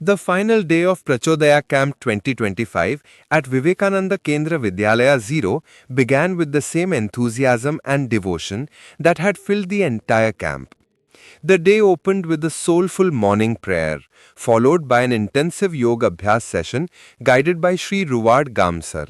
The final day of Prachodaya Camp 2025 at Vivekananda Kendra Vidyalaya 0 began with the same enthusiasm and devotion that had filled the entire camp. The day opened with a soulful morning prayer, followed by an intensive yoga abhyas session guided by Sri Ruwad Gamsar.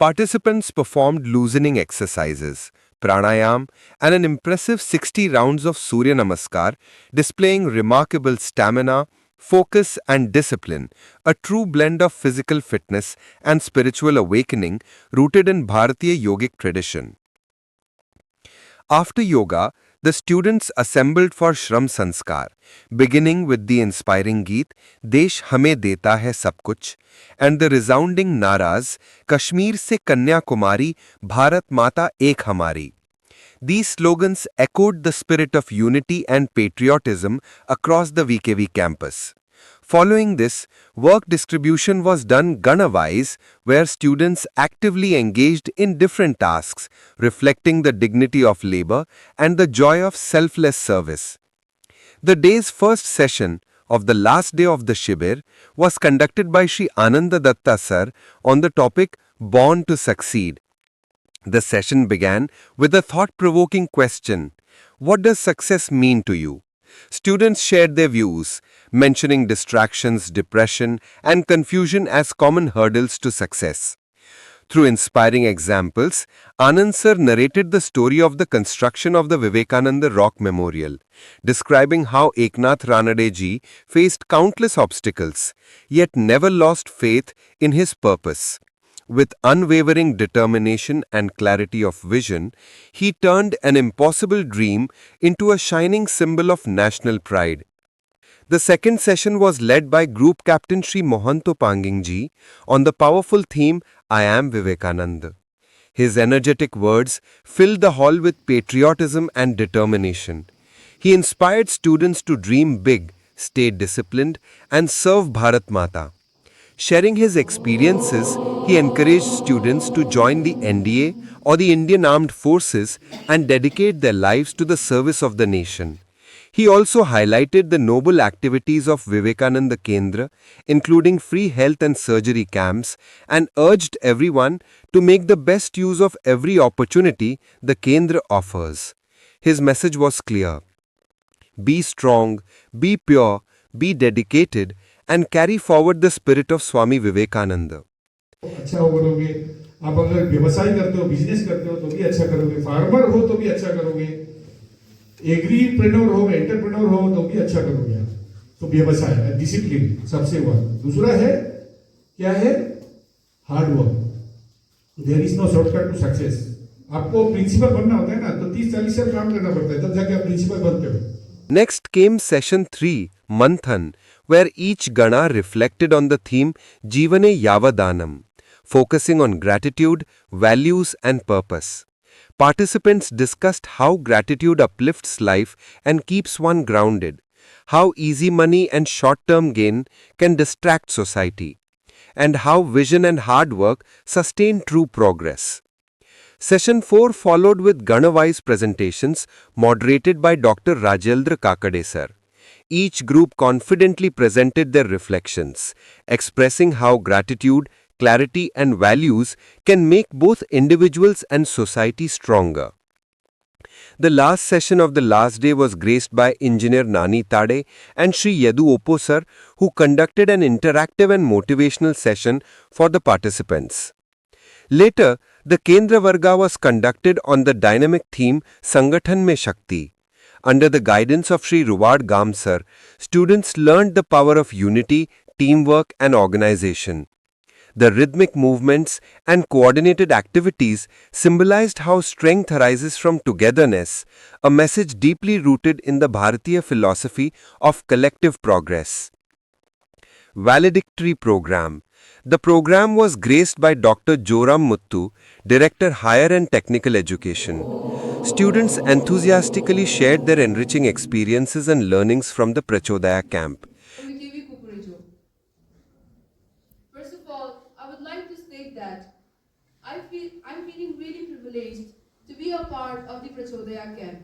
Participants performed loosening exercises, pranayam, and an impressive 60 rounds of Surya Namaskar, displaying remarkable stamina, focus, and discipline, a true blend of physical fitness and spiritual awakening rooted in Bharatiya yogic tradition. After yoga, the students assembled for Shram Sanskar, beginning with the inspiring Geet Desh Hame Deta Hai Sab Kuch and the resounding naras Kashmir se Kanyakumari Bharat Mata Ek Hamari. These slogans echoed the spirit of unity and patriotism across the VKV campus. Following this, work distribution was done Gana-wise, where students actively engaged in different tasks, reflecting the dignity of labor and the joy of selfless service. The day's first session of the last day of the Shibir was conducted by Sri Ananda Datta Sir on the topic Born to Succeed. The session began with a thought-provoking question: what does success mean to you? Students shared their views, mentioning distractions, depression, and confusion as common hurdles to success. Through inspiring examples, Anand Sir narrated the story of the construction of the Vivekananda Rock Memorial, describing how Eknath Ranade ji faced countless obstacles, yet never lost faith in his purpose. With unwavering determination and clarity of vision, he turned an impossible dream into a shining symbol of national pride. The second session was led by Group Captain Sri Mohanto Pangingji on the powerful theme I Am Vivekananda. His energetic words filled the hall with patriotism and determination. He inspired students to dream big, stay disciplined, and serve Bharat Mata. Sharing his experiences, he encouraged students to join the NDA or the Indian Armed Forces and dedicate their lives to the service of the nation. He also highlighted the noble activities of Vivekananda Kendra, including free health and surgery camps, and urged everyone to make the best use of every opportunity the Kendra offers. His message was clear: be strong, be pure, be dedicated, and carry forward the spirit of Swami Vivekananda. अच्छा हो करोगे। आप अगर व्यवसाय करते हो, business करते हो तो भी अच्छा करोगे, फार्मर हो तो भी अच्छा करोगे, एग्रीप्रेन्योर हो, एंटरप्रेन्योर हो तो भी अच्छा करोगे आप। तो व्यवसाय है, डिसिप्लिन सबसे हुआ। दूसरा है क्या है? Hard work. There is no shortcut to success. आपको प्रिंसिपल बनना होता है ना, तो 30-40 साल काम करना पड़ता है, तब जाके आप प्रिंसिपल बनते हो। Next came Session 3, Manthan, where each Gana reflected on the theme Jivane Yavadanam, focusing on gratitude, values, and purpose. Participants discussed how gratitude uplifts life and keeps one grounded, how easy money and short term gain can distract society, and how vision and hard work sustain true progress. Session 4 followed with Gana-wise presentations moderated by Dr. Rajendra Kakade sir. Each group confidently presented their reflections, expressing how gratitude, clarity, and values can make both individuals and society stronger. The last session of the last day was graced by Engineer Nani Tade and Sri Yadu Oppo sir, who conducted an interactive and motivational session for the participants. Later, the Kendra Varga was conducted on the dynamic theme Sangathan Mein Shakti. Under the guidance of Sri Ruwad Gamsar, students learned the power of unity, teamwork, and organization. The rhythmic movements and coordinated activities symbolized how strength arises from togetherness, a message deeply rooted in the Bharatiya philosophy of collective progress. Valedictory Program. The program was graced by Dr. Joram Muttu, Director Higher and Technical Education. Students enthusiastically shared their enriching experiences and learnings from the Prachodaya camp. First of all, I would like to state that I'm feeling really privileged to be a part of the Prachodaya camp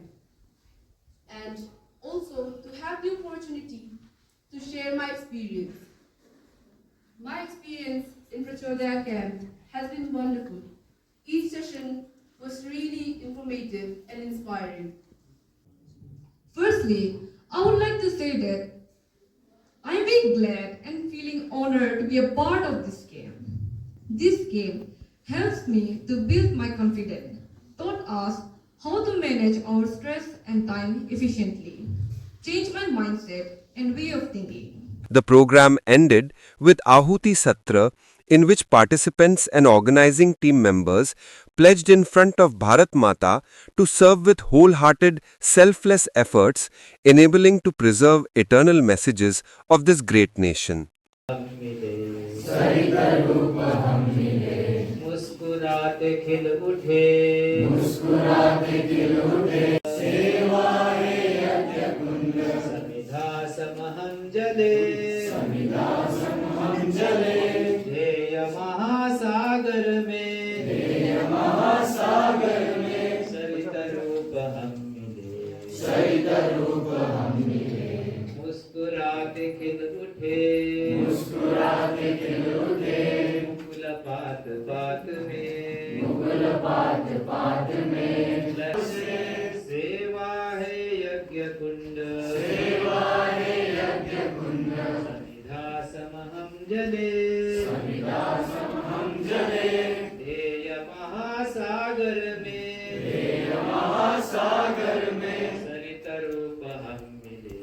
and also to have the opportunity to share my experience. My experience in Prachodaya camp has been wonderful. Each session was really informative and inspiring. Firstly, I would like to say that I am very glad and feeling honored to be a part of this game. This game helps me to build my confidence, taught us how to manage our stress and time efficiently, change my mindset and way of thinking. The program ended with Ahuti Satra, in which participants and organizing team members pledged in front of Bharat Mata to serve with wholehearted, selfless efforts, enabling to preserve eternal messages of this great nation. मुस्कुराते खिल उठे समिधा समहं जले ध्येय महासागर में सरित रूप हम मिले मुस्कुराते खिल उठे मुकुल पात पात में सेवा है यज्ञ कुंड समिधा समहं जले ध्येय महासागर में सरित रूप हम मिले.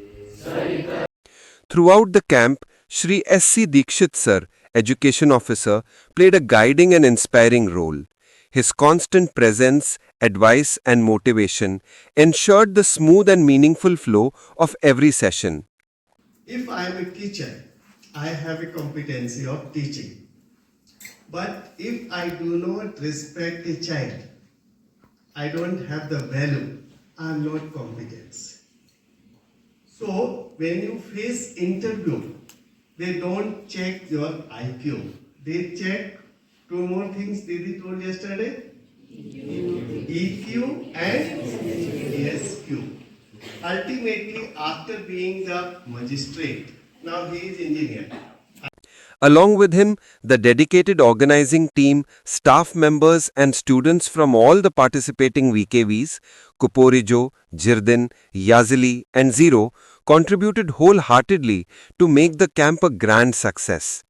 Throughout the camp, Shri S.C. Dikshit Sir, Education Officer, played a guiding and inspiring role. His constant presence, advice and motivation ensured the smooth and meaningful flow of every session. If I am a teacher, I have a competency of teaching. But if I do not respect a child, I don't have the value, I am not competent. So when you face interview, they don't check your IQ. They check two more things Didi told yesterday. EQ and ESQ. Ultimately, after being the magistrate, now he is engineer. Along with him, the dedicated organizing team, staff members and students from all the participating VKVs, Kuporijo, Jirdin, Yazili and Zero contributed wholeheartedly to make the camp a grand success.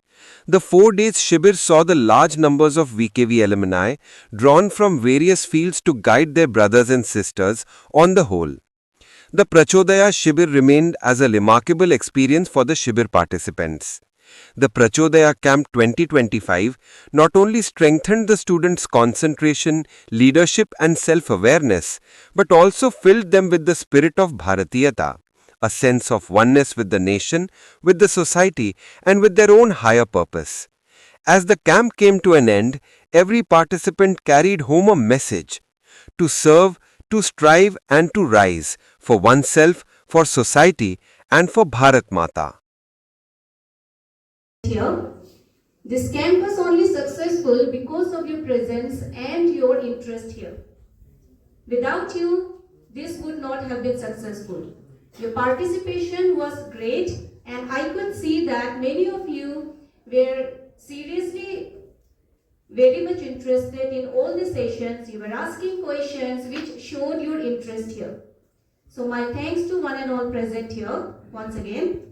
The 4 days Shibir saw the large numbers of VKV alumni drawn from various fields to guide their brothers and sisters on the whole. The Prachodaya Shibir remained as a remarkable experience for the Shibir participants. The Prachodaya Camp 2025 not only strengthened the students' concentration, leadership and self-awareness, but also filled them with the spirit of Bharatiyata, a sense of oneness with the nation, with the society and with their own higher purpose. As the camp came to an end, every participant carried home a message: to serve, to strive and to rise, for oneself, for society and for Bharat Mata. Here, this camp was only successful because of your presence and your interest here. Without you, this would not have been successful. Your participation was great, and I could see that many of you were seriously very much interested in all the sessions. You were asking questions which showed your interest here. So my thanks to one and all present here once again.